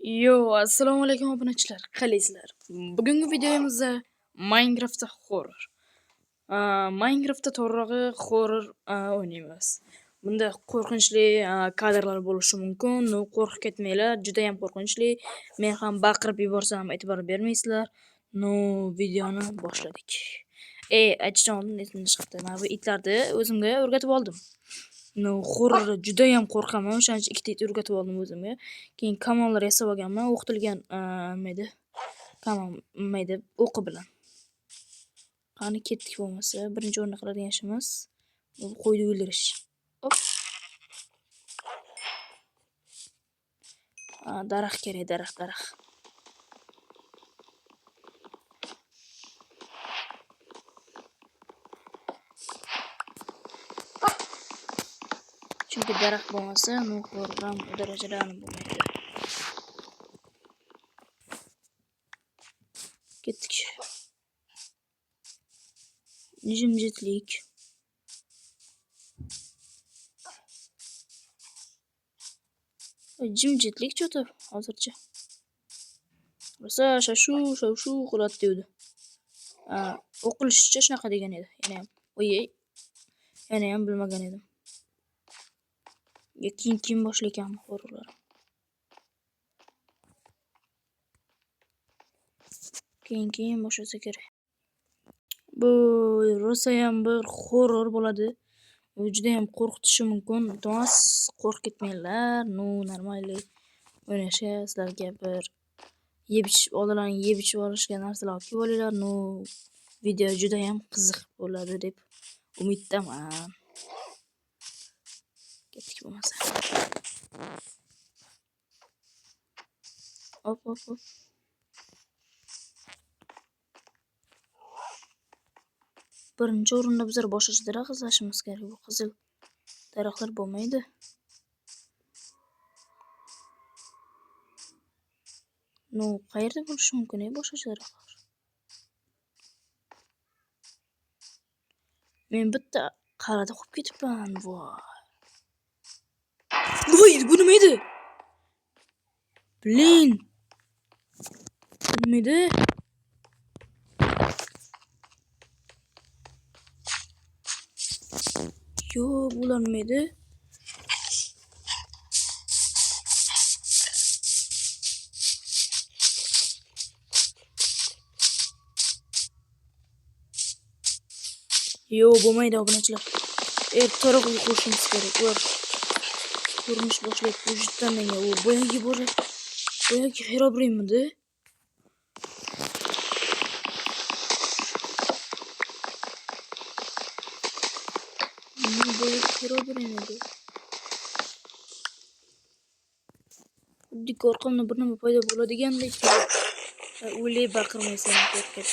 Assalomu alaykum obunachilar. Qalaysizlar? Bugungi videomizda Minecraftda horror. Minecraftda to'g'rirog'i horror o'ynaymiz. Bunda qo'rqinchli kadrlar bo'lishi mumkin. Qo'rqib ketmanglar, juda ham qo'rqinchli. Men ham baqirib yuborsam e'tibor bermaysizlar. Videoni boshladik. Aytishdan oldin esimdan chiqibdi. Mana bu itlarni o'zimga o'rgatib oldim. Horror juda ham qo'rqaman. O'shaning uchun ikkita it o'rgatib oldim o'zimga. Keyin kamonlar yasab olganman, o'qitilgan o'qi bilan. Qani ketdik bo'lmasa, birinchi o'rinda qiladigan ishimiz qo'yni o'ldirish. Hop. Daraxt kerak, daraxt. Chunki daraxt bo'lmasa, horror darajada bo'lmaydi. Ketdik. Jimjitlik. Jimjitlik cho'tib hozircha. Rosa shavshuv qiladi dedi. O'qilishicha shunaqa degan edi. Yana ham bilmagan edim. Keyin boshlaykan horrorlar. Keyin boshlasa kerak. Bu rosa ham bir horror bo'ladi. U juda ham qo'rqitishi mumkin. Iltimos qo'rqib ketmanglar. Normalniy o'ynashga sizlarga bir oldinlarni yeb ichib olishga narsalar olib kelib olinglar. Video juda ham qiziq bo'ladi deb umiddaman. Ketdik bo'lmasa. Hop. Birinchi o'rinda bizlar boshqa daraxt izlashimiz kerak. Bu qizil daraxtlar bo'lmaydi. Qayerda bo'lishi mumkin boshqa daraxtlar? Men bitta qarada qo'yib ketibman. Voy, bu nima edi? Blin. Nima edi? Bular nima edi? Bo'lmaydi obunachilar. Ertaroq qo'shimiz kerak. Ular ko'rinish boshlaydi. Vujuddan menga boyagi Herobrine-midi? Herobrine edi. Xuddi orqamda bir nima paydo bo'ladigandek. O'ylay baqirmaysan qo'rqib.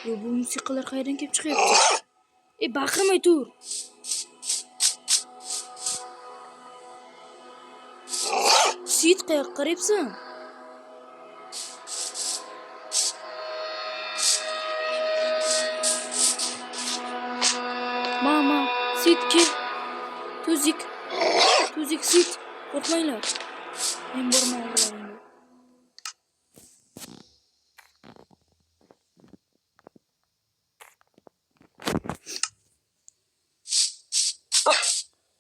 Bu musiqalar qayerdan kelib chiqyapti? Baqirmay tur. Sit qayoqqa qarayapsan? Mama, sit kel. Tuzik sit. Qo'rqmanglar. Men bormayman.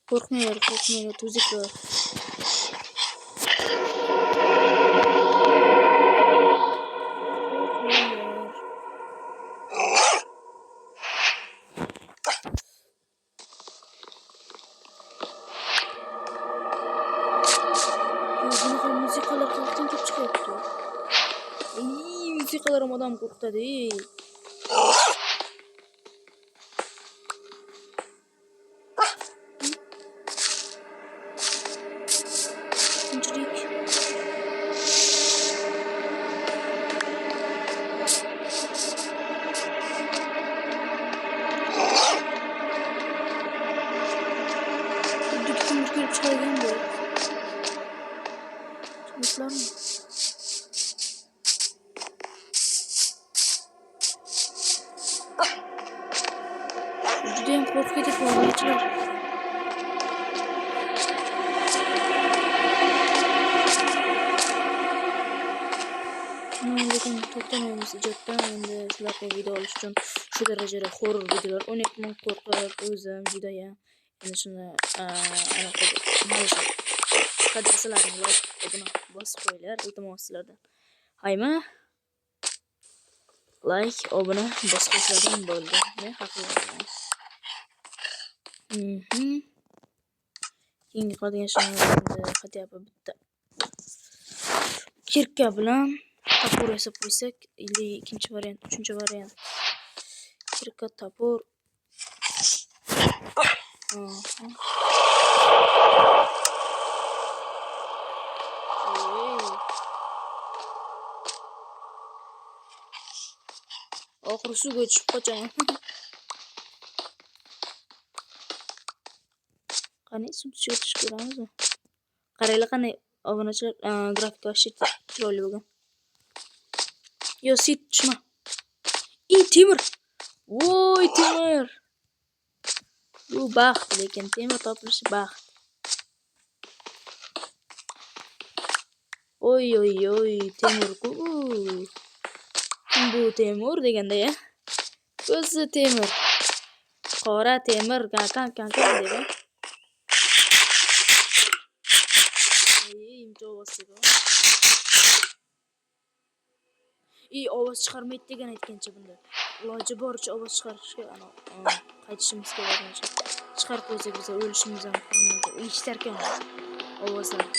Qo'rqmanglar, tuziklar. Musiqalar qayerdan kelib chiqyapti? Musiqalar odam qo'rqitadi. Judayam qo'rqib ketib qolganchilar. videomiz ijoddan endi sizlarga video olish uchun shu darajada horror videolar o'ynayapman, qo'rqib o'zim judayam. Endi shuni anaqa malashadi. Qadrsizlarning like obuna bosib qo'yinglar iltimos sizlardan. Hayma like obuna bosib qo'yishlardan bo'ldi. Men haqliman. Keyingi qolgan shuni xatyapa bitta kirka bilan topor yasab qo'ysak, ikkinchi variant, uchinchi variant. Kirka topor. Oxiri suvga tushib qochaman. Qani suv tushib ko'ramizmi? Qaranglar qanday obunachilar grafika chiroyli bo'lgan. Yo, sit tushma. Temir. Voy, temir. Bu baxt, lekin temir topilishi baxt. Oy, temir-ku. Bu temir deganda ya. O'zi temir. Qora temir, kankan dedi. Ovoz chiqarmaydi degan aytgancha bunda. Iloji boricha ovoz chiqarishga qaytishimiz kerak bo'lsa. Chiqarib qo'ysak biz o'lishimiz ham qolmaydi. Eshitar ekan ovozlarni.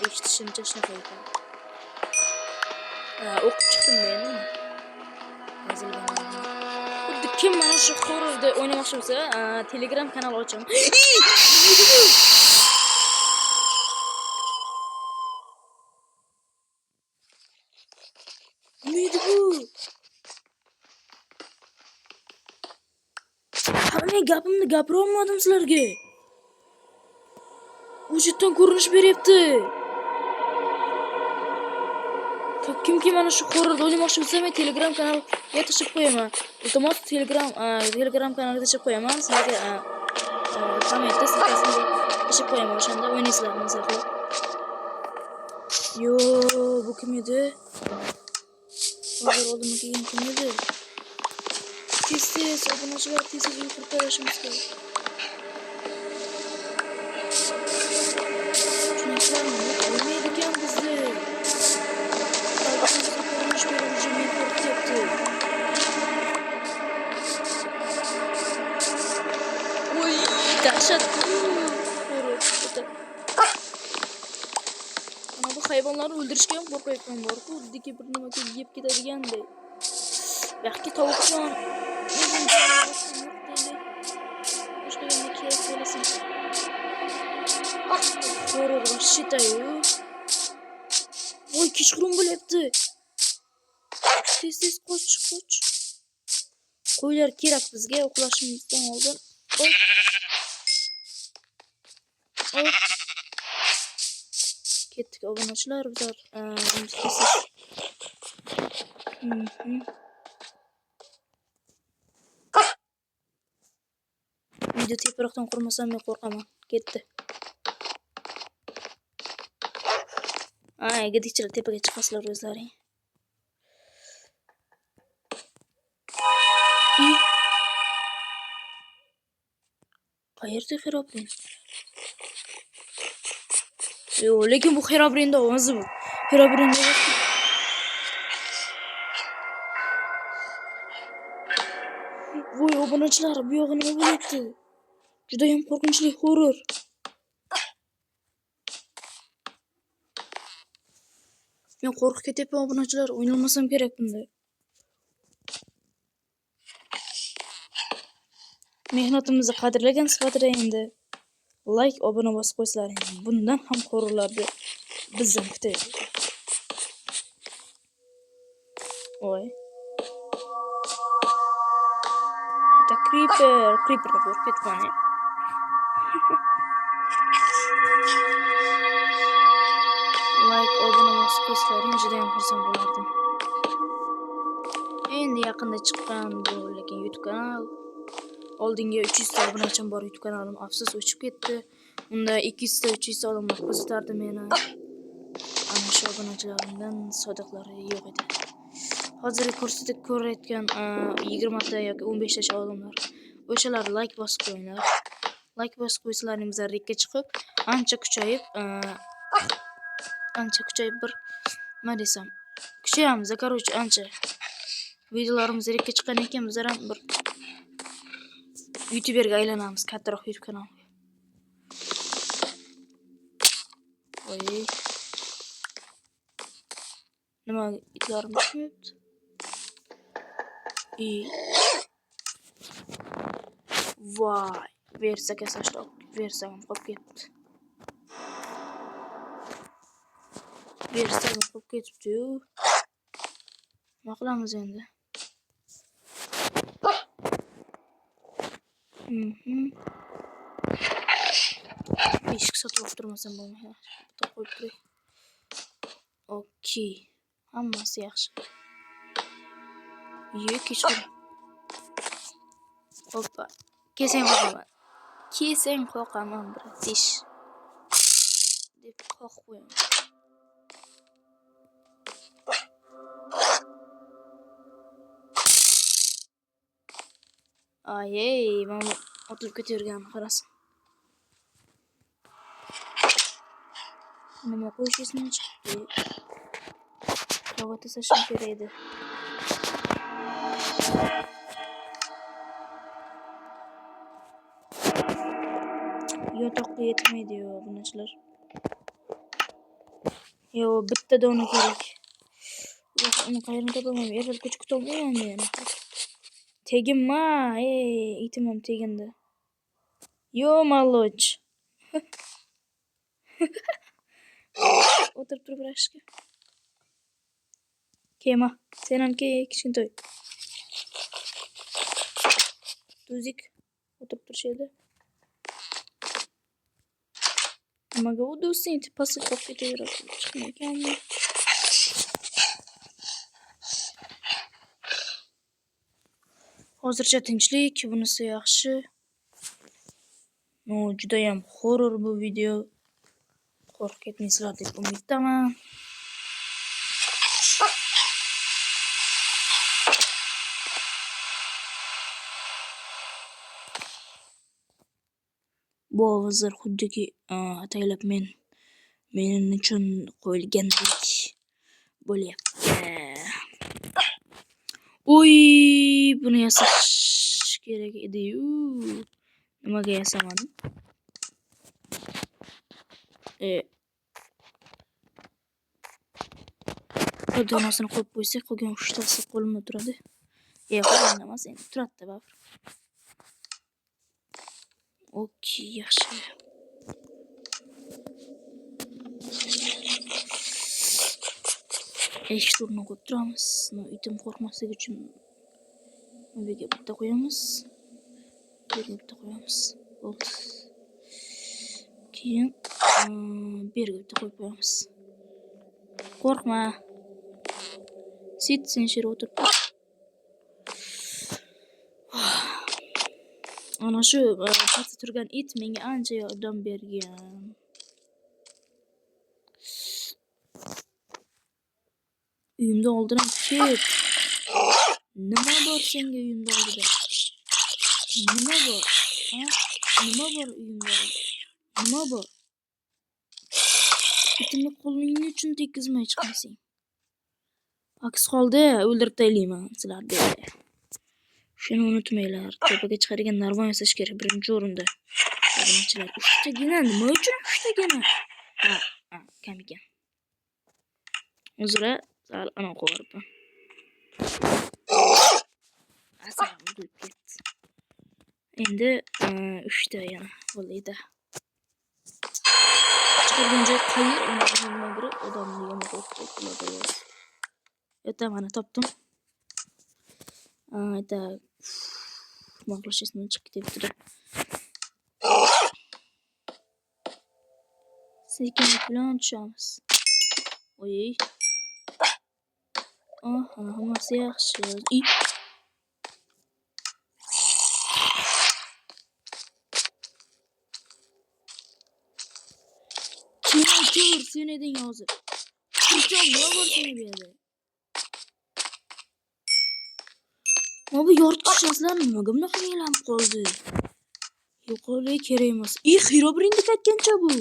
Eshitishimcha shunaqa ekan. O'qib chiqdim men uni. Xuddi kim mana shu horrorda o'ynamoqchi bo'lsa, Telegram kanal ochaman. Neydi bu? Men gapimni gapira olmadim sizlarga. Vujuddan ko'rinish beryapti. Kimki mana shu horrorda o'ynamoqchi bo'lsa, men Telegram kanaliga tashib qo'yaman. Iltimos Telegram kanaliga tashib qo'yaman. Sizlarga kommentda ssilkasini tashib qo'yaman. O'shanda o'ynaysizlar masalan. Yo, bu kim edi? Hozir oldimga kelgan kim edi? Tez obunachilar tez kurtarishimiz kerak. Tushunasizlarmi? O'ynaydi ekan bizni. Oy, dahshat. Mana bu hayvonlarni o'ldirishga ham qo'rqayotgan bor-ku, oddiki bir nima yeb ketadiganday. Yaxki tovuqjon. Horror vashitayu. Voy, kechqurun bo'lyapti. Tez qoch. Qo'ylar kerak bizga uxlashimizdan oldin. Ketdik obunachilar, bizlar video teparoqdan qurmasam men qo'rqaman. Ketdi. Gedikchilar tepaga chiqasizlar o'zlaring. Qayerda Xerobrin? Yo'q, lekin bu Xerobrinda ovozi bu. Xerobrinda voy, obunachilar, bu yog'i nima bo'lyapti? Juda ham qo'rqinchli horror. Men qo'rqib ketyapman obunachilar, o'ynalmasam kerak bunda. Mehnatimizni qadrlagan sifatida endi like, obuna bosib qo'ysalaring. Bundan ham horrorlarni bizdan kutaylik. Voy. The creeperga qo'rqib ketgan. Like, obuna bosib qo'ysalaring juda ham xursand bo'lardim. Endi yaqinda chiqqan bu lekin YouTube kanal. Oldinga 300 ta obunachim bor YouTube kanalim, afsus o'chib ketdi. Unda 200 ta 300 ta odamlar kuzatardi meni. Ana shu obunachilarimdan sodiqlari yo'q edi. hozir ko'rsatib ko'rayotgan 20 ta yoki 15 tacha odamlar. O'shalar like bosib qo'yinglar. Like bosib qo'ysalaringiz rekka chiqib, ancha kuchayib bir nima desam, kuchayamiz, короче, ancha. Videolarimiz rekka chiqqan ekan, bizlar ham bir YouTuberga aylanamiz, kattaroq YouTube kanalga. Voy. Nima itlarim tushmayapti? Voy, versaga sashlab, versagim qolib ketdi. Versagim qolib ketibdi-yu. Nima qilamiz endi? Eshik sotib o'tirmasam bo'lmaydi. Bitta qo'yib turay. Okey. Hammasi yaxshi. Kechqurun. Hoppa. Kesang qoqaman, bratish. Deb qoq qo'yaman. Ayey, mana otilib ketavergan, qarasin. Nima qo'yish esimdan chiqdi. Qog'oz tashlashim kerak edi. Yotoqqa yetmaydi-yu bunachilar. Yo, bitta dona kerak. Uni qayerdan topaman? Ertal ko'chib kutolmayman men. Teginma, itimam tegindi. Yo, maloch. O'tirib turib rashka. Kema, sen ham kichkintoy. Tuzik o'tirib turishadi. Nimaga udusing, pastga qolib ketaveradi. Chiqmaykanmi? Hozircha tinchlik, bunisi yaxshi. Juda ham horror bu video. Qo'rqib ketmaysizlar deb umiddaman. Bu ovozlar xuddiki ataylab men uchun qo'yilgandek bo'lyapti. Uy, buni yasash kerak edi-yu. Nimaga yasamadim? Donasini qo'yib qo'ysak, qolgan 3 tasi qo'limda turadi. Qo'limda emas, endi turadi baribir. Okey, yaxshi. Eshik to'rni qo'yib turamiz. Itim qo'rqmasligi uchun bu yerga bitta qo'yamiz. Bu yerga bitta qo'yamiz. Bo'ldi. Keyin bu yerga bitta qo'yib qo'yamiz. Qo'rqma. Sit, sen shu yerga o'tirib tur. Ana shu pastda turgan it menga ancha yordam bergan. Uyimda oldiram ket. Nima bor senga uyimda oldida? Nima bor? Nima bor uyimda? Nima bor? Itimni qo'lingni uchun tekizmay chiqaysing. Aks holda o'ldirib taylayman sizlarni. Shuni unutmanglar. Tepaga chiqadigan narvon yasash kerak birinchi o'rinda. Obunachilar 3 tagina, nima uchun 3 tagina? Kam ekan. O'zira sal ana qo'yarman. Asal bo'lib ketdi. Endi 3 ta yana bo'ladi. Chiqarguncha qayir o'rniga bir odamni yomon qo'yib. Mana topdim. Это могла сейчас ночь где-то. Sekin bilan tushamiz. Oy. Hammasi yaxshi. Kim sen eding hozir? Qurchoq nima bor seni bu yerda? Mana bu yoritgichlar nimaga bunaqa aylanib qoldi? Yo'qolay kerak emas. Herobrine qaytgancha bu.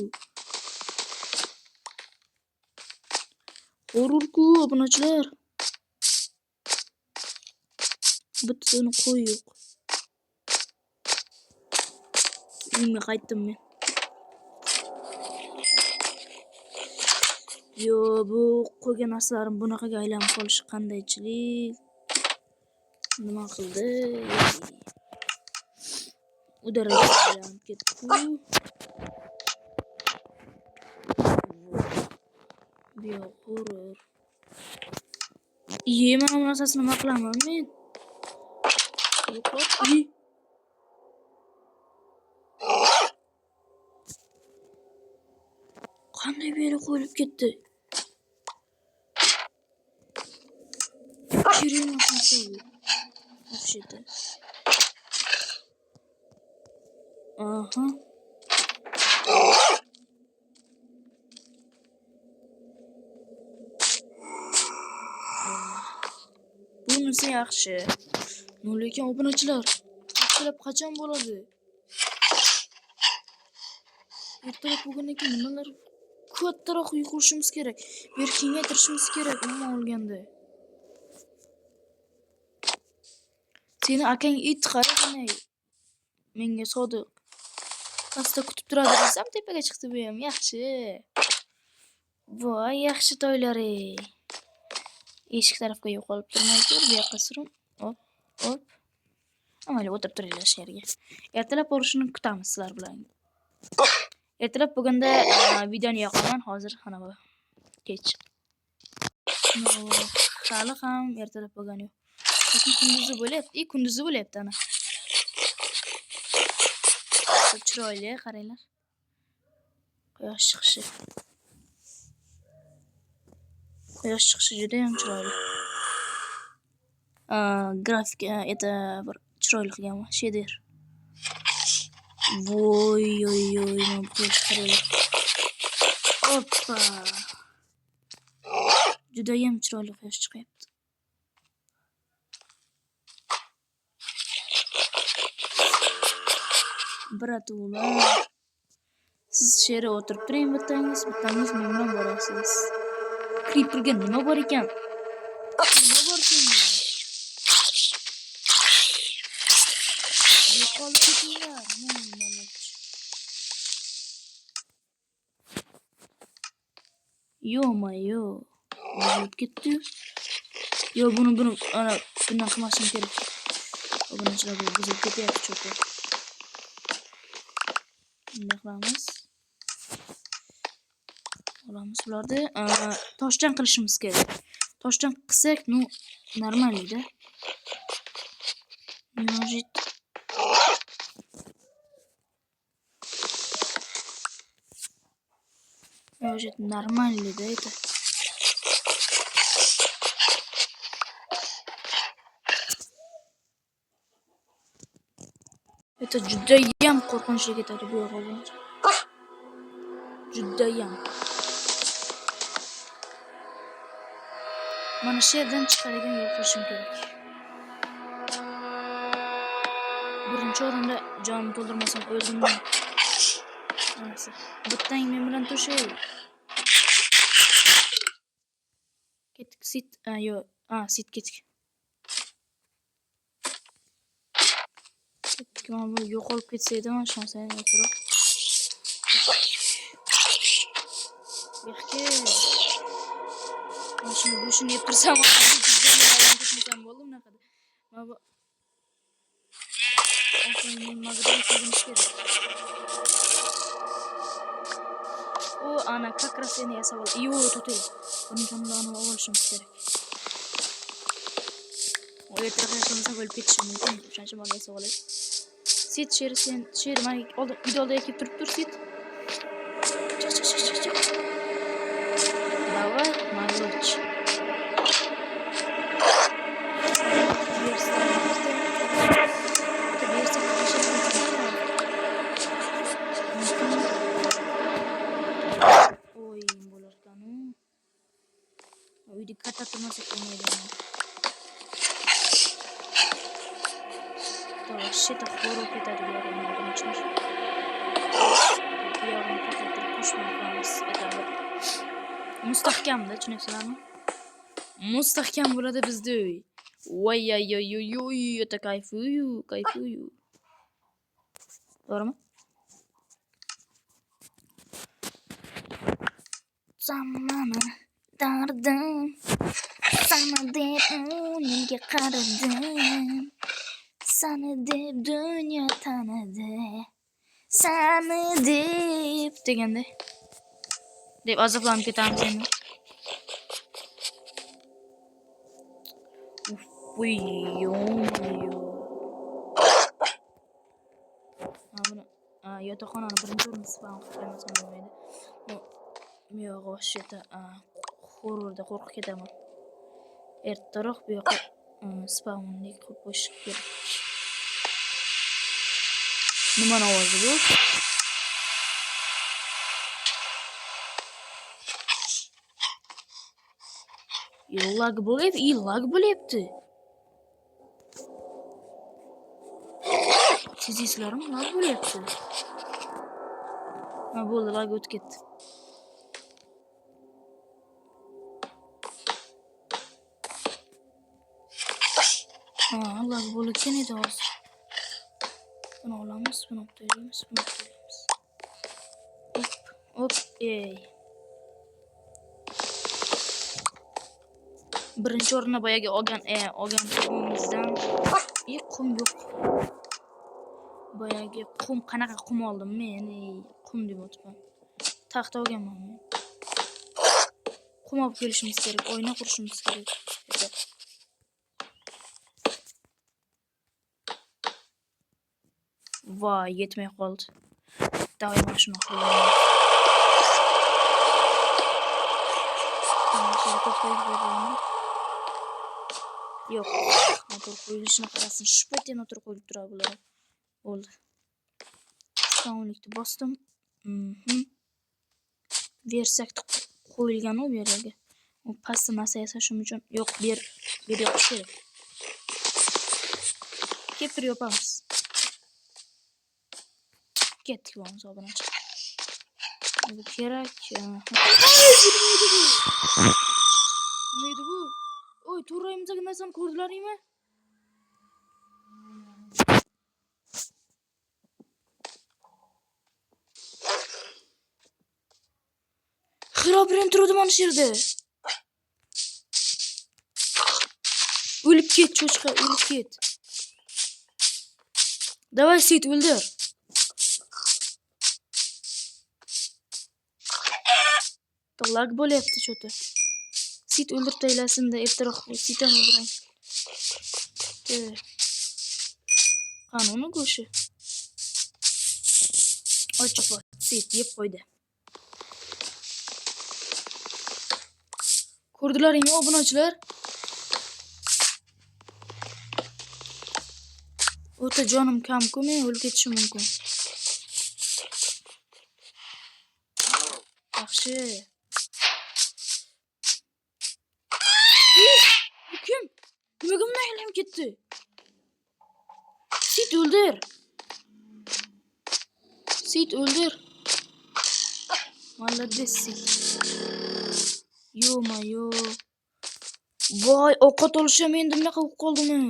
Horror-ku obunachilar. Bittani qo'y yo'q. Uyimga qaytdim men. Yo, bu qo'ygan narsalarim bunaqaga aylanib qolishi qandaychilik? Nima qildi? Udaraga aylanib ketdi. Bu horror. Mana bu narsasini nima qilaman men? Qanday bir yere qo'yilib ketdi? Kerak narsa bu. Вообще-то. Aha. Bunisi yaxshi. Lekin obunachilar, ertalab qachon bo'ladi? Ertalab bo'lgandan keyin nimalar kattaroq uy qurishimiz kerak. Bir kengaytirishimiz kerak umuman olganda. Seni akang it qarag'anay. Menga sodiq. Pastda kutib turadi desam, tepaga chiqdi bu ham yaxshi. Voy, yaxshi to'ylari. Eshik tarafga yo'qolib turmaydi, bu yoqqa surum. Hop. Amayli o'tirib turinglar shu yerga. Ertalab borishini kutamiz sizlar bilan. Ertalab bo'lganda videoni yoqaman, hozir ana bu kech. Hali ham ertalab bo'lgani yo'q. Lekin kunduzi bo'lyapti ana. Chiroyli, qaranglar. Quyosh chiqishi juda ham chiroyli. Grafik это bir chiroyli qilganman, shader. Voy, mana bu qaranglar. Hoppa. Juda ham chiroyli quyosh chiqyapti. Bratula. Siz sherga o'tirib turing bittangiz men bilan borasiz. Creeperga nima bor ekan? Nima bor senda? Yo'qolib ketinglar. Yo-mayo. Buzilib ketdi. Yo, buni ana bundan qilmashim kerak. Obunachilar bu buzilib ketyapti cho'qi. Bunday qilamiz. Olamiz bularni. Toshdan qilishimiz kerak. Toshdan qilsak, normalda. Может, нормально, да, это? Это judayam qo'rqinchli ketadi bu yo'g'on. Judayam. Mana shu yerdan chiqadigan yo'l qilishim kerak. Birinchi o'rinda jonim to'ldirmasam o'zimni. Neyse. Bittang men bilan to'shay. Ketdik, sit. Sit ketdik. Mana bu yo'qolib ketsa edi, mana shunday turib. Yaxki. Mana shuni go'shini yeb tursam, ketmasam bo'ldi bunaqada. Mana bu men mag'rur seginish kerak. Ana как раз seni yasab ol. Yo, to'tay. Buning kamdan olishim kerak. Ertaga qilmasa bo'lib ketishi mumkin. O'shancha mana yasab olay. Sit sher mana idolda kelib turib sit. Chiq. Давай, молодец. Ой, bo'larkanu. Uyda katta turmasa bo'lmaydi. shit horror ketadi buyoqdan chiqish. Buyoqni qattiq qo'shmaymiz etadi. Mustahkamda, tushunyapsizlarmi? Mustahkam bo'ladi bizda uy. Voy ay ay ay ay ota kayfuyu. To'g'rimi? Zamona dardim sana deb o'yinga qaradim. Seni deb dunyo tanidi. Seni deb deganda deb azoblanib ketamiz endi. Yotoqxonani birinchi o'rinda spam qilib qo'ymasam bo'lmaydi. Yo'q, o'shita horrorda qo'rqib ketaman. Ertaroq bu yoqqa spamlik qilib qo'yish kerak. Nima ovozi bu? Lag bo'lyapti. Seziysizlarmi? Lag bo'lyapti. Ha, bo'ldi, lag o'tib ketdi. Lag bo'layotgan edi hozir. Buni olamiz, buni olib qo'yamiz. Hop, ey. Birinchi o'rinda boyagi olgan qumimizdan qum yo'q. Boyagi qum, qanaqa qum oldim men? Qum deb o'tibman. Taxta olganman men. Qum olib kelishimiz kerak, oyna qurishimiz kerak. Voy, yetmay qoldi. Davay mashina qo'yaman. Yo'q, motor qo'yilishini qarasin. Shu paytda motor qo'yilib turadi bular. Bo'ldi. Spawnlikni bosdim. Versak qo'yilgan u yerga. U pastda narsa yasashim uchun yo'q, ber yoqish kerak. Kepir yopamiz. Ketdik bo'lamiz obunachi. Bu kerak. Neydi bu? Oy, to'rayimizdagi narsani ko'rdilaringmi? Xirobren turdi mana shu yerda. O'lib ket, cho'chqa, o'lib ket. Davay, Sit, o'ldir. Lag bo'lyapti cho'ta. Sit o'ldirib taylasin-da, ertaroq Sitni o'ldirang. Qanuni go'shi. Ochiq bo'l. Sit yeb qo'ydi. Ko'rdilaringmi obunachilar? O'ta jonim kam-ku, men o'lib ketishim mumkin. Yaxshi. Kim? Nimaga bunday aylanib ketdi? Sit o'ldir. Sit o'ldir. Молодец, Sit. Yo. Voy, ovqat olishim endi bunaqa bo'lib qoldimi?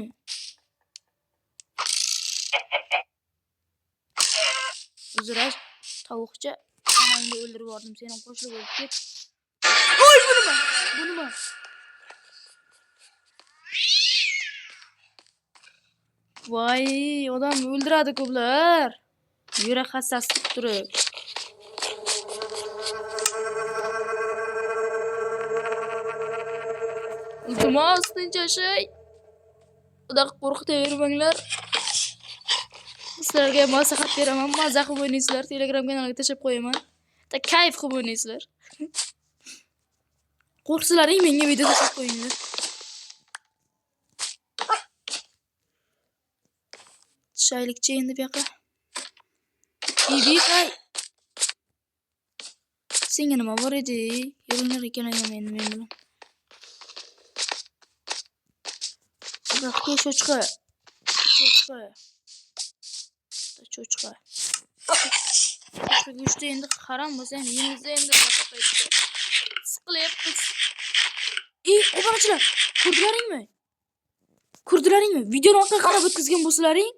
Uzr, tovuqcha. Onangni o'ldirib yubordim, sen ham qo'shilib o'lib ket. Voy, bu nima? Voy, odam o'ldiradi ko'plar. Yurak hassasi turib. Iltimos, tinch yashay. Unaqa qo'rqitavermanglar. Sizlarga maslahat beraman, mazza qilib o'ynaysizlar. Telegram kanaliga tashlab qo'yaman. Kayf qilib o'ynaysizlar. Qo'rqsalaring menga video tashlab qo'yinglar. Shaylikcha endi bu yoqqa. Ibikay. Senga nima bor edi? Yo'linglar ekanman endi men bilan. Qo'shqa. Cho'chqa. Cho'chqa go'shti endi harom bo'lsa ham yeymiz endi qaytdi. Siqilyapmiz. Obunachilar, ko'rdilaringmi? Ko'rdilaringmi? Videoni orqaga qarab o'tkazgan bo'lsalaring,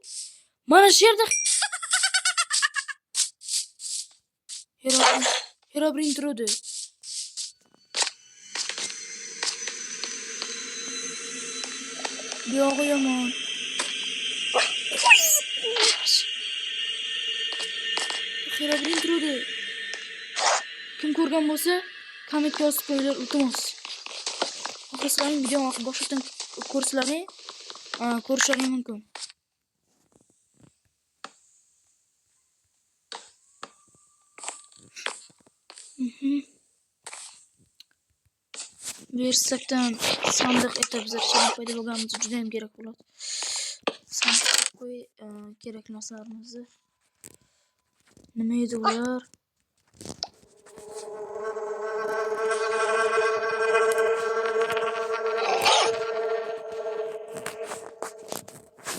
mana shu yerda Herobrine turadi. Buyog'i yomon. Herobrine turadi. Kim ko'rgan bo'lsa, kommentga yozib qo'yinglar, iltimos. Xohlasangiz videoni boshdan ko'rsalaring, ko'rishlaring mumkin. Versakdan sandiq etib bizlar paydo bo'lganimiz juda ham kerak bo'ladi. Sandiqqa qo'y kerak narsalarimizni. Nima edi ular?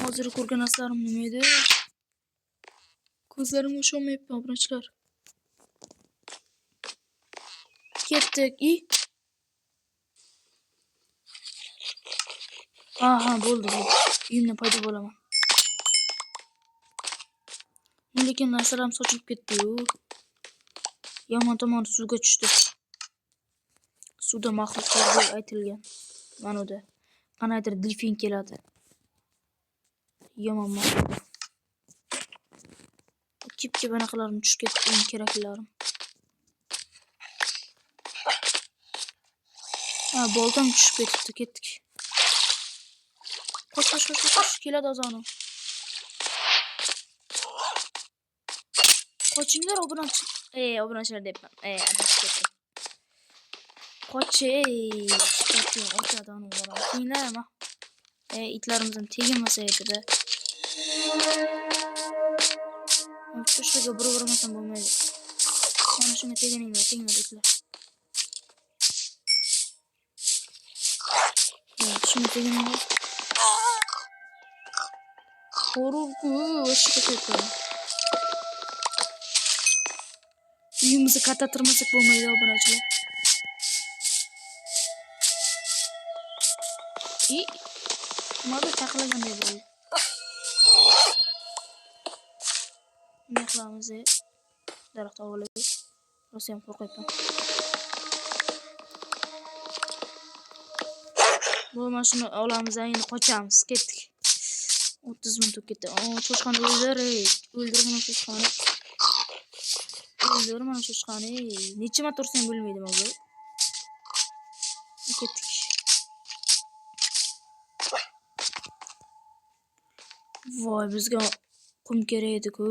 Hozir ko'rgan narsalarim nima edi? Ko'zlarimga ishonmayapman, obunachilar. Ketdik. Aha, bo'ldi. Uyimdan paydo bo'laman. Lekin narsalarim sochilib ketdi-yu. Yomon tomon suvga tushdi. Suvda maxluqlar aytilgan. Mana unda qanaydir delfin keladi. Yomon maxluq. Kip-kip anaqalarim tushib ketdi, eng keraklarim. Boltam tushib ketdi, ketdik. Qoch, keladi ozonim. Qochinglar obunachilar. Obunachilar deyapman. Adashib ketdim. Qoch, otadi uni bolam. Keyinlar ama. Itlarimizdan teginmasa edi-da. Cho'chqaga bir-birmasam bo'lmaydi. Mana shunga tegininglar itlar. Shunga tegininglar. Horurku, o'sha ketdi. Uyimizni kattatirmasak bo'lmaydi, obunachilar. Nimaga taqlaganday bo'ldi? Nima qilamiz? Daraxt ovlaydi. Rosa ham qo'rqyapman. Bu mashina olamiz, endi qochamiz, ketdik. 30 minut ketdi. Cho'chqani o'ldir mana cho'chqani. O'ldir mana cho'chqani. Necha marta ursam bo'lmaydi bu. Ketdik. Voy, bizga qum kerak edi-ku.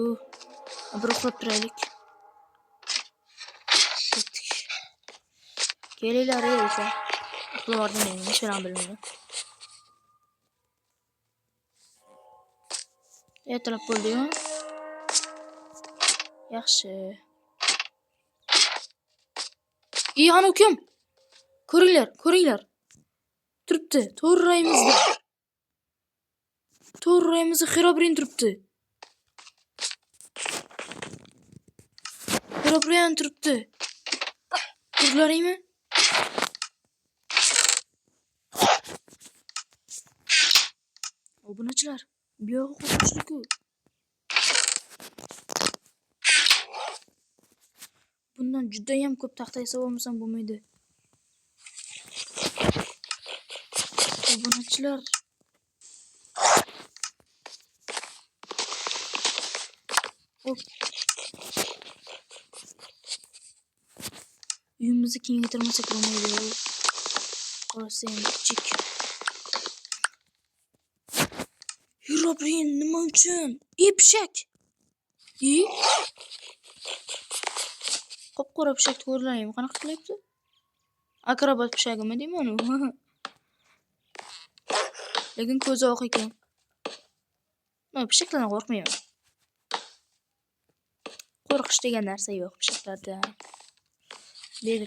Bir uxlab turaylik. Ketdik. Kelinglar, uxlab yubordim men, hech narsa bilmayman. Ertalab bo'ldi-yu. Yaxshi. Ana kim? Ko'ringlar. Turibdi, to'rraymizda. To'rraymizda Herobrine turibdi. Herobrine turibdi. Ko'rlaringmi? Obunachilar, bu yo'q qo'shishdi-ku. Bundan juda ham ko'p taxta yasab olmasam bo'lmaydi. Obunachilar. Uyimizni kengaytirmasak bo'lmaydi. Orasi ham kichik. Herobrine nima uchun? Pishak. Qop-qora pishakni ko'rlaymi? Qanaqa qilyapti? Akrobat pishagimi deyman uni. Lekin ko'zi oq ekan. Pishaklardan qo'rqmayman. Qo'rqish degan narsa yo'q pishaklarda. Dedi.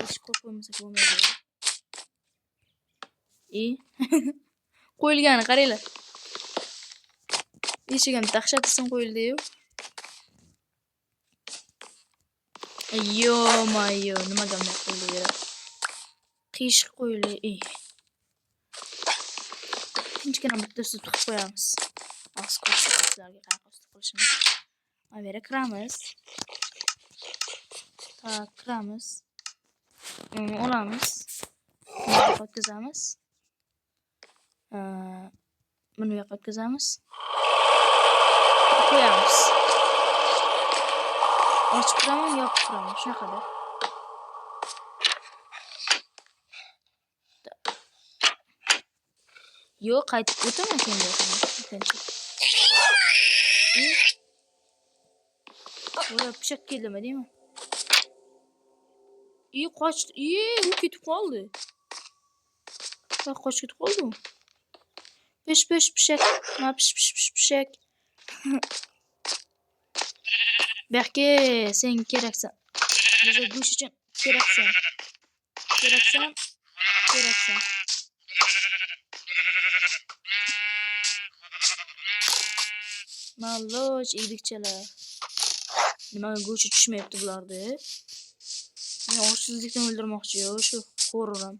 Hech qo'rqmayman qo'ymasak bo'lmaydi. Qo'yilgani qaranglar. Eshigim dahshat ism qo'yildi-yu. Yo-mayo, nimaga bunday qo'yildi? Qiyshiq qo'yildi. Tinchgina bitta sut qilib qo'yamiz. Sizlarga qanaqa sut qilishimiz. Avera kiramiz. Kiramiz. Olamiz. Buni o'tkazamiz. Buni yoqqa o'tkazamiz. Qo'yamiz. Ochib turaman, yopib turaman. Shunaqada. Yo'q, qaytib o'taman keyin. Voy, pishak keldimi deymi? Qochdi. U ketib qoldi. Qochib ketib qoldi u. Pish pishak. Ma pishak. Belki sen keraksan. Bize go'sht uchun keraksan. Malloch egdikchalar. Nimaga go'sht tushmayapti bularda? Meni ochsizlikdan o'ldirmoqchi-yu, shu xo'ram.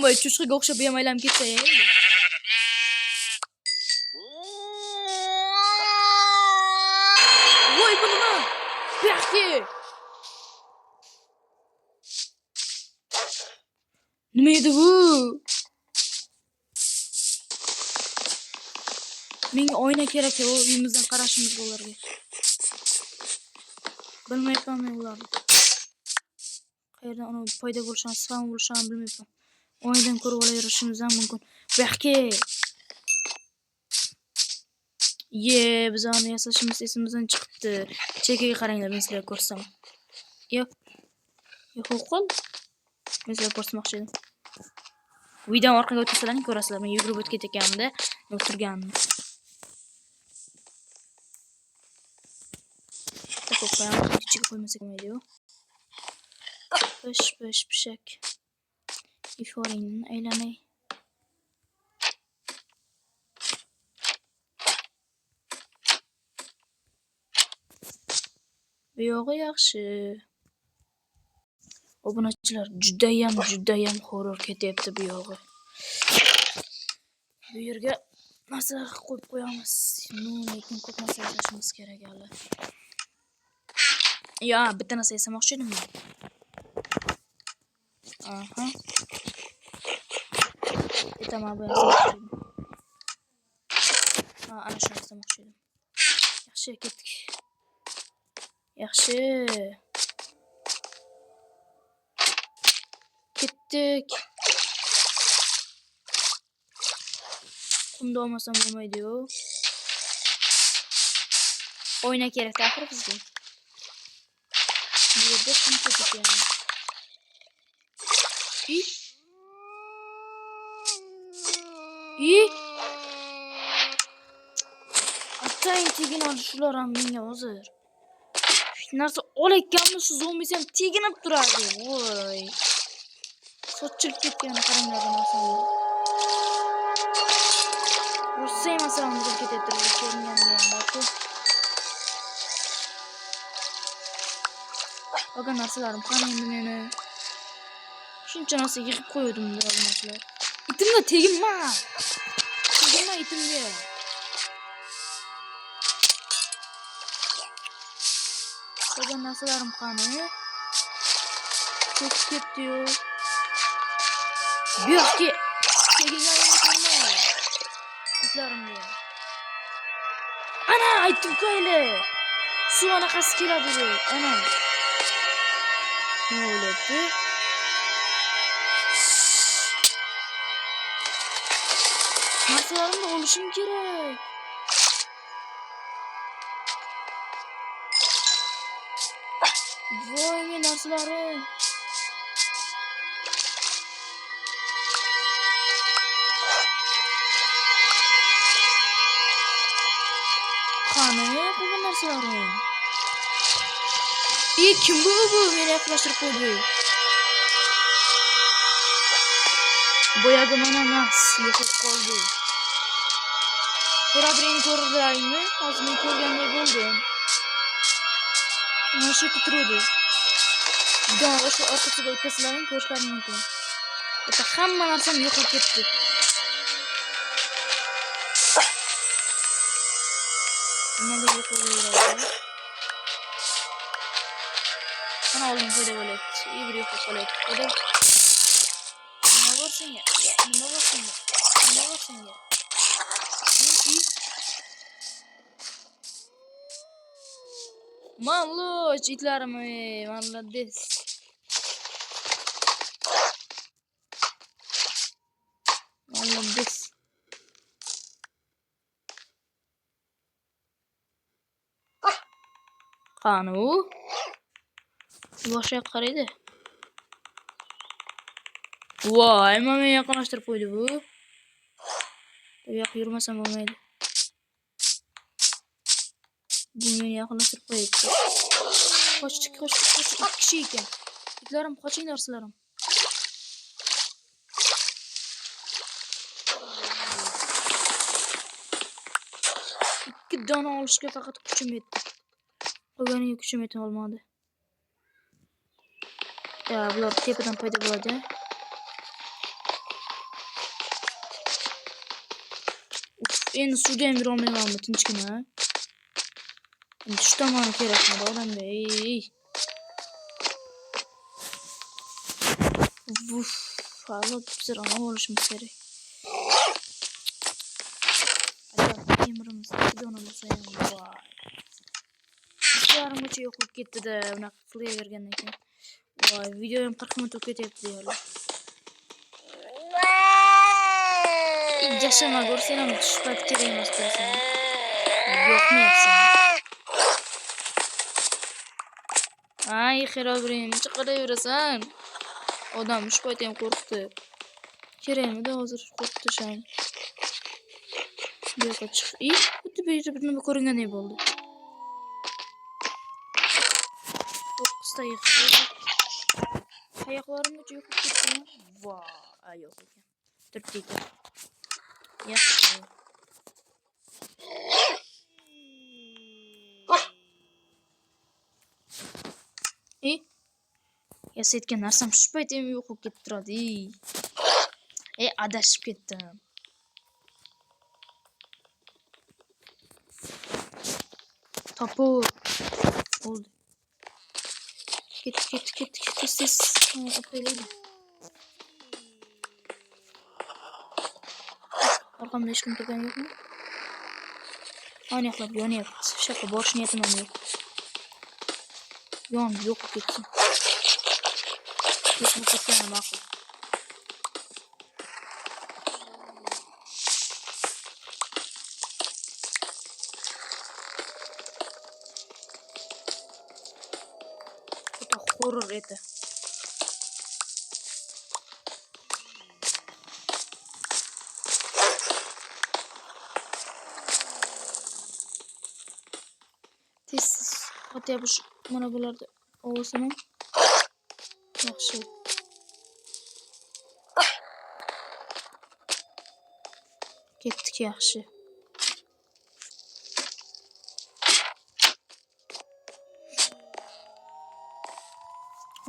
Voy, chushqiga o'xshab ham aylanib ketsa endi. Voy, bu nima? Belki. Nima edi bu? Menga oyna kerak-ku, uyimizdan qarashimiz bo'lardi. Bilmayapman men ularni. Qayerdan uni foyda bo'lishini, sifat bo'lishini bilmayapman. Oynadan ko'rib olaverishimiz ham mumkin. Belki. Biz uni yasashimiz esimizdan chiqdi. Chekaga qaranglar, men sizlarga ko'rsam. Yo'q, qo'l. Men sizlarga ko'rsatmoqchi edim. Videoni orqaga o'tsalaring ko'rasizlar. Men yugurib o'tib ketganimda o'tirgandim. Ko'p qo'yamiz, ichiga qo'ymasak bo'lmaydi-yu. Pishak. Iforingni aylanay. Bu yog'i yaxshi. Obunachilar judayam horror ketyapti bu yog'i. Bu yerga narsalar qo'yib qo'yamiz. Lekin ko'p narsa yasashimiz kerak hali. Bitta narsa yasamoqchi edim men. Tamam, bu yasamoqchi edim. Ana shuni yasamoqchi edim. Yaxshi, ketdik. Yaxshi. Ketdik. Qumda olmasam bo'lmaydi-yu. Oyna kerak axir bizga. Bu yerda qum ketgan. Atang tegin olishular ham menga hozir. Narsa olayotganmi, shu zombisi ham teginib turadi. Voy. Sochilib ketganini qaranglar bu narsani. O'say masalamizga ketyapti ko'ringaniga ham borku. Qolgan narsalarim qani endi meni. Shuncha narsa yig'ib qo'ydim bu narsalar. Itimga teginma itimga. Qolgan narsalarim qani? Ketdi-yu. Belki teginganimni ko'rmay. Itlarimga. Ana, aytdim-ku hali. Suv anaqasi keladi deb. Ana. Ne o'ylabdi? Narsalarimni olishim kerak. Voy, men narsalarim. Qani, bu narsalarim. Kim bu? Meni yaqinlashtirib qo'ydi. Boyagi mana nas yo'qolib qoldi. Birini ko'rdilarmi? Hozir men ko'rganday bo'ldim. Mana shu yerda turadi. Budan shu orqasiga o'tkazsalaring ko'rishlaring mumkin. Bitta hamma narsam yo'qolib ketdi. Nimaga yo'qoladi? Mana oldin foyda bo'lyapti. Bir yo'qolib qolyapti. Foyda. Nima bor senga? Nima bor senga? Nima bor senga? Malloch itlarim, молодец. Молодец. Qani u? Boshqa qaraydi. Voy, men yaqinlashtirib qo'ydi bu. Bu yoqqa yurmasam bo'lmaydi. Bu meni yaqinlashtirib qo'ydi. Qoch. Ikki kishi ekan. Itlarim, qochinglar sizlarim. Ikki dona olishga faqat kuchim yetdi. Qolganiga kuchim yeta olmadi. Ya, bular tepadan paydo bo'ladi. Endi suvga ham yura olmaymanmi tinchgina? Endi shu tomoni kerakmi odamga? Vuf, hali bizlar olib olishimiz kerak. Agar temirimiz dona bo'lsa ham voy. Yarimgacha yo'qolib ketdi-da, unaqa qilavergandan keyin. Voy, video ham 40 minut o'tib ketyapti deyarli. Yashama ko'rsang ham tushpat kerak emas deysan. Yo'qmayapsan. Ay, xirobrin, chiqaraverasan. Odam tushpat ham qo'rqdi. Kerakmidi hozir qo'rqib tashlang. Bu yoqqa chiq. Xuddi bu yerda bir nima ko'ringandek bo'ldi. Qo'qqisda yiqdi. Oyoqlarimga yo'qib ketdimi? Voy, yo'q ekan. Turibdi ekan. Yaxshi. Yasayotgan narsam shu payt ham yo'q bo'lib ketib turadi. Adashib ketdim. Topur. Oldu. Ket. Ses. Apeliydi. Arkamda hech kim turgani yo'qmi? Ayniqlab yonyapti. Shaqqa borish niyatim ham yo'q. Yon yo'q ketsin. Ketib ketgani ma'qul. Horror это. Tez хотя бы mana bularda ovosini yaxshi. Ketdik yaxshi.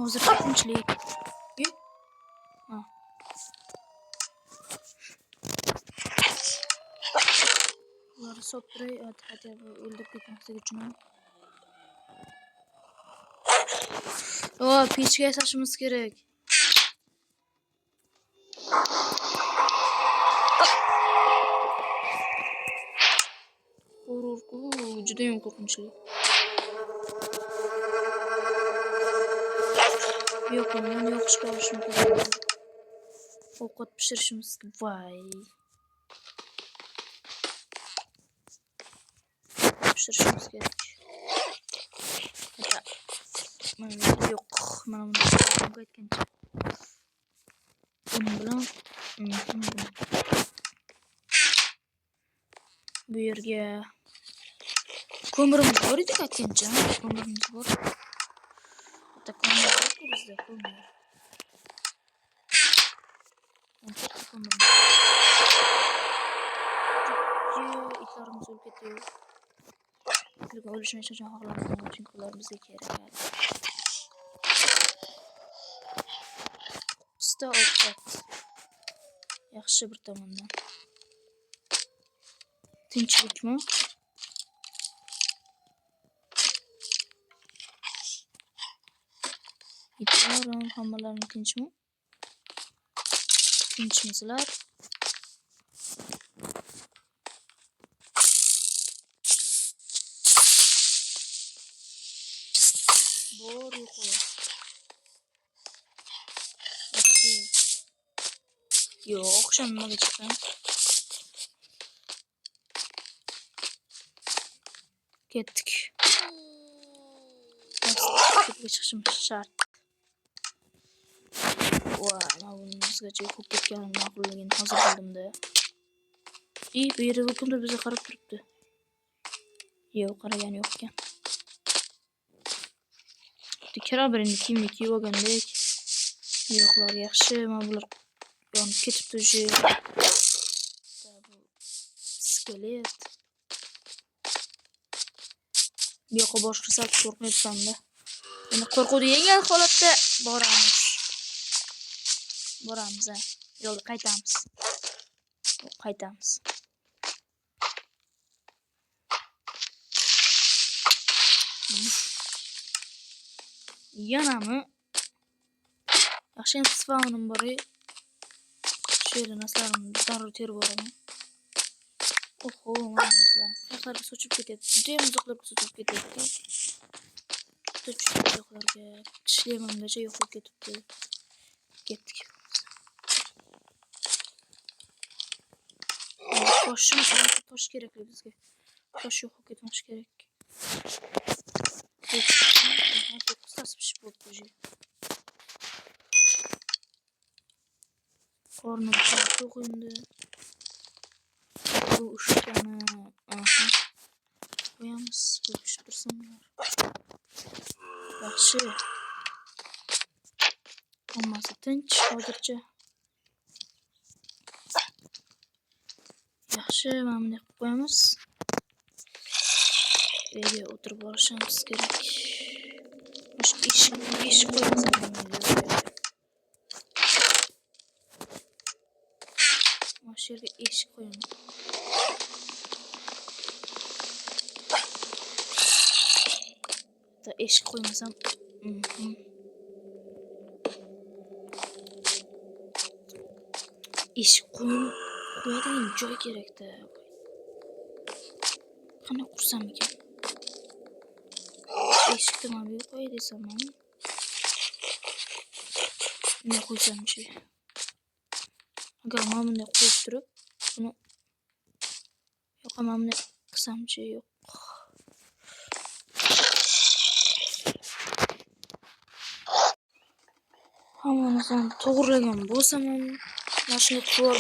Hozir tinchlik. Ularni soptiray, хотя бы o'ldirib ketmaslik uchun ham. Pechga yasashimiz kerak. Horror-ku, juda ham qo'rqinchli. Yo'q, men yo'qishga olishim kerak. Ovqat pishirishimiz voy. Pishirishimiz kerak. Mana yo'q, mana buni aytgancha. Buning bilan bu yerga ko'mirimiz bor edi aytgancha. Ko'mirimiz bor. Bizda ko'mir. Söndürme. İtlerimiz ölüp gidiyor. İtlerin ölüşüne hiç hoşlanmıyorum çünkü ular bize kerak. Usta ovqat. Yaxshi bir tomondan. Tinchlikmi? Itlarim hammalaring tinchmi? Tinchmisizlar? Bor yo'q. Yaxshi. Yo'q, oqshom nimaga chiqdim? Ketdik. Ketga chiqishim shart. Voy, mana bunimizgacha ko'p ketganimni ma'qulligini hozir bildim-da. Bu yerda kimdir bizga qarab turibdi. Yo'q, qaragani yo'q ekan. Kira birini kiyimni kiyib olgandek. Yo'qlar yaxshi, mana bular yonib ketibdi уже. Bu skelet. Bu yoqqa boshqa sal qo'rqmayapman-da. Endi qo'rquvni yenggan holatda boramiz. Boramiz. Yo'lga qaytamiz. Qaytamiz. Yanami? Yaxshi ham spawnim bor. Shu yerda narsalarni darrov terib boraman. Oho, mana narsalar. Qayerga sochib ketyapti. Juda ham uzoqlarga sochib ketyapti. Juda uzoqlarga. Shlemangacha yo'qolib ketibdi. Ketdik. Tosh kerak bizga. Tosh yo'qolib ketmoqchi kerak. To'qqiztasi pishib bo'libdi уже. Qornim to'q endi. Bu ushkani qo'yamiz. Pishib tursin bular. Yaxshi. Hammasi tinch hozircha. Yaxshi, mana bunday qilib qo'yamiz. Uyga o'tirib borishimiz kerak. Eshik qo'yamiz. Mana shu yerga eshik qo'yamiz. Eshik qo'ymasam, eshik qo'yadigan joy kerak-da. Qanday qursam ekan? Eshikni mana bu qo'y desam, bunday qo'ysam-chi. Agar mana bunday qo'yib turib, buni yo'q, mana bunday qilsam-chi, yo'q. Hammasini to'g'rilagan bo'lsam ham, mana shunday qilib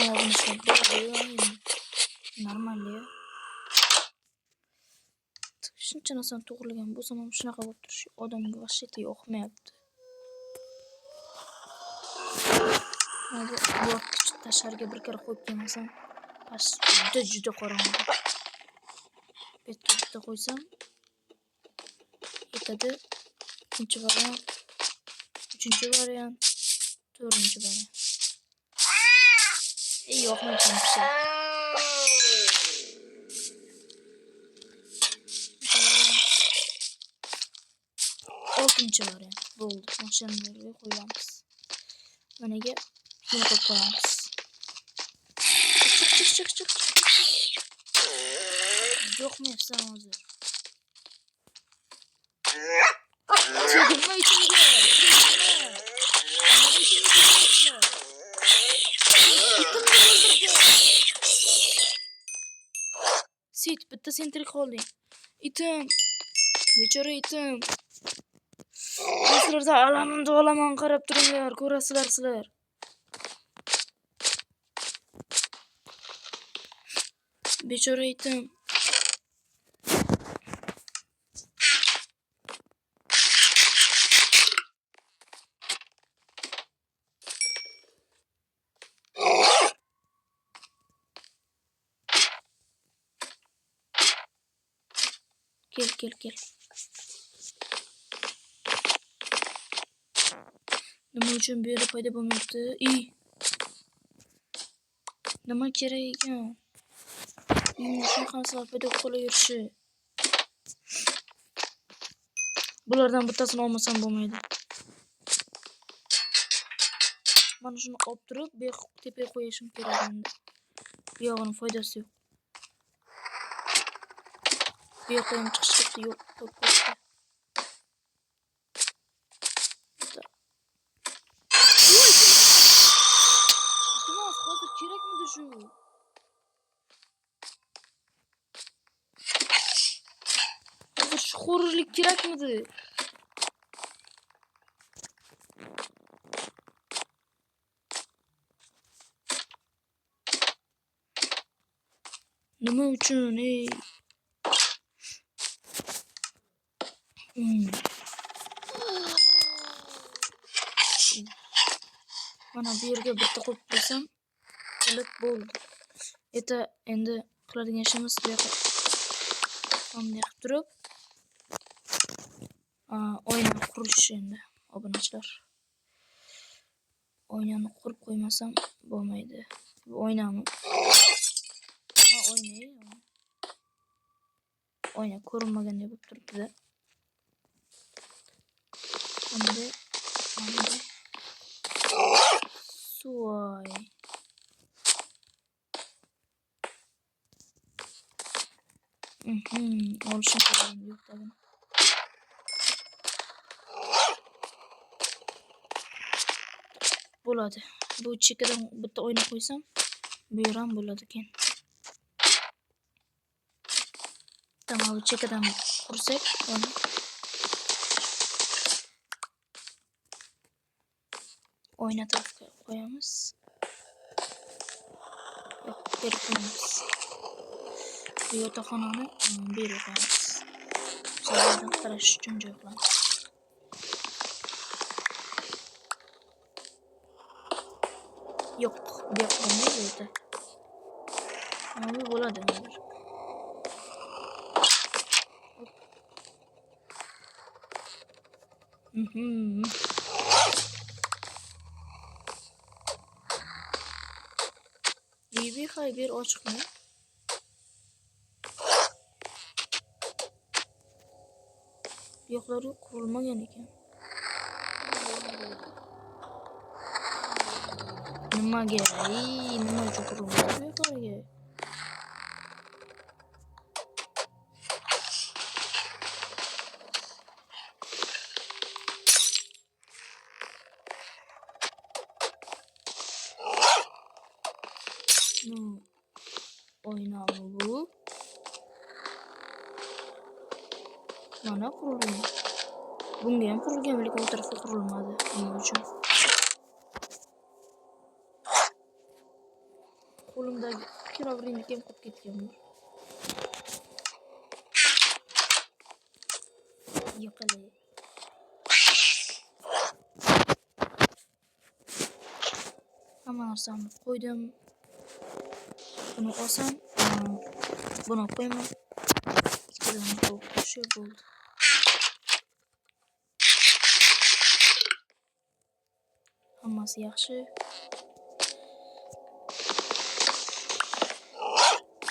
bo'ladi. Normal-ya. Shuncha narsani to'g'rilagan bo'lsam ham shunaqa bo'lib turishi odamga vashiyati yoqmayapti. Bu tashqariga bir kar qo'yib kelmasam, juda qorong'i. Bitta qo'ysam yetadi. Ikkinchi variant, uchinchi variant, to'rtinchi variant. Yoqmayapti pishib. Oltinchi variant bo'ldi. Mashinalarga qo'yamiz. Managa yana qo'yib qo'yamiz. Chiq. Yoqmayapsan hozir. Nima ichimga? Sit, bitta sen tirik qolding. Itim. Bechora itim. Sizlarda alamon qarab turinglar, ko'rasizlar sizlar. Bechora itim. Kel kel kel. Nima uchun bu yerda paydo bo'lmayapti? Nima kerak ekan? Shunaqasi paydo qolayverishi. Bulardan bittasini olmasam bo'lmaydi. Mana shuni olib turib, tepaga qo'yishim kerak endi. Bu yog'ining foydasi yo'q. Bu yoqqa ham chiqishga yo'q. Iltimos, hozir kerakmidi shu? Hozir shu xo'rlik kerakmidi? Nima uchun, ey? Mana bu yerga bitta qo'yib qo'ysam, bo'ldi. Endi qiladigan ishimiz bu yoqqa bunday qilib turib, oynani qurish endi, obunachilar. Oynani qurib qo'ymasam bo'lmaydi. Bu oynami? Oyna ko'rinmagandek bo'lib turibdi-da. Endi suvoy. Olishim kerak yo'qdagini. Bo'ladi. Bu chekkadan bitta oyna qo'ysam, bu yer ham bo'ladi keyin. Tamam, bu chekkadan qursak, oyna tarafga qo'yamiz. Yo'q, qo'yamiz. Bu yotoqxonani bu yerga qo'yamiz. Savoldan qarash uchun joy qilamiz. Yo'q, bu yoqqa bo'lmaydi. Bu bo'ladi hozir. Bir hayır ochiqmi? Yo'qlar qurilmagan ekan. Nimaga? Nima uchun qurilmagan yo'qlarga? Oynami bu? Mana qurilgan. Bunga ham qurilgan, lekin u tarafga qurilmadi. Nima uchun? Qo'limdagi kilogrammga ham qolib ketgan bu. Yo'qolay. Hamma narsani qo'ydim. Buni olsam, buni qo'yaman. Ikkidan qo'shib bo'ldi. Hammasi yaxshi.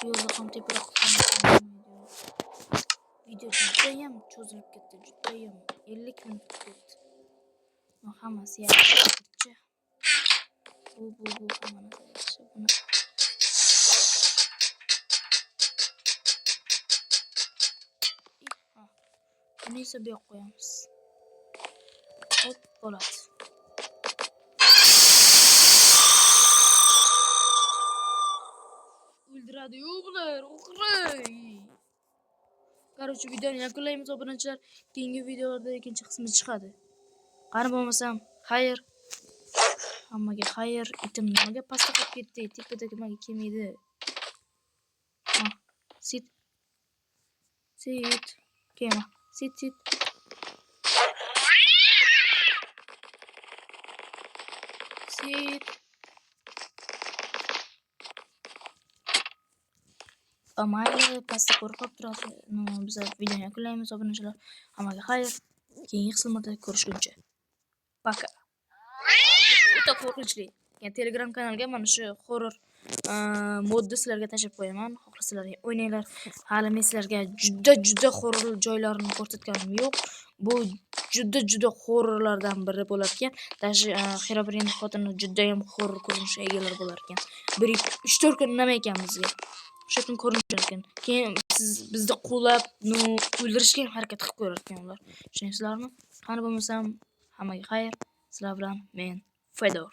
Yo'lda ham teparoq video judayam cho'zilib ketdi, judayam 50 minut ketdi. Hammasi yaxshi. Bu hammasi yaxshi. Buni esa bu yoqqa qo'yamiz. Hop, bo'ladi. O'ldiradi-yu bular, o'qiray. Короче, videoni yakunlaymiz obunachilar. Keyingi videolarda ikkinchi qismi chiqadi. Qani bo'lmasam, xayr. Hammaga xayr. Itim nimaga pastga qolib ketdi? Tepada nimaga kelmaydi? Sit. Kema. Sit. Sit. Mayli, pastda ko'rib turasiz. Biz videoni yakunlaymiz, obunachilar. Hammaga xayr. Keyingi qismlarda ko'rishguncha. Пока. O'ta qo'rqinchli. Yani Telegram kanalga mana shu horror modni sizlarga tashlab qo'yaman. Xohlasanglar o'ynanglar. Hali men sizlarga juda horror joylarini ko'rsatganim yo'q. Bu juda horrorlardan biri bo'lar ekan. Даже Herobrine xotini juda ham horror ko'rinishga egalar bo'lar ekan. 1-3-4 kun nima ekan bizga? O'sha kun ko'rinish ekan. Keyin siz bizni qo'llab, o'ldirishga harakat qilib ko'rar ekanlar. Tushunyapsizlarmi? Qani bo'lmasam, hammaga xayr. Sizlar bilan men Fedor.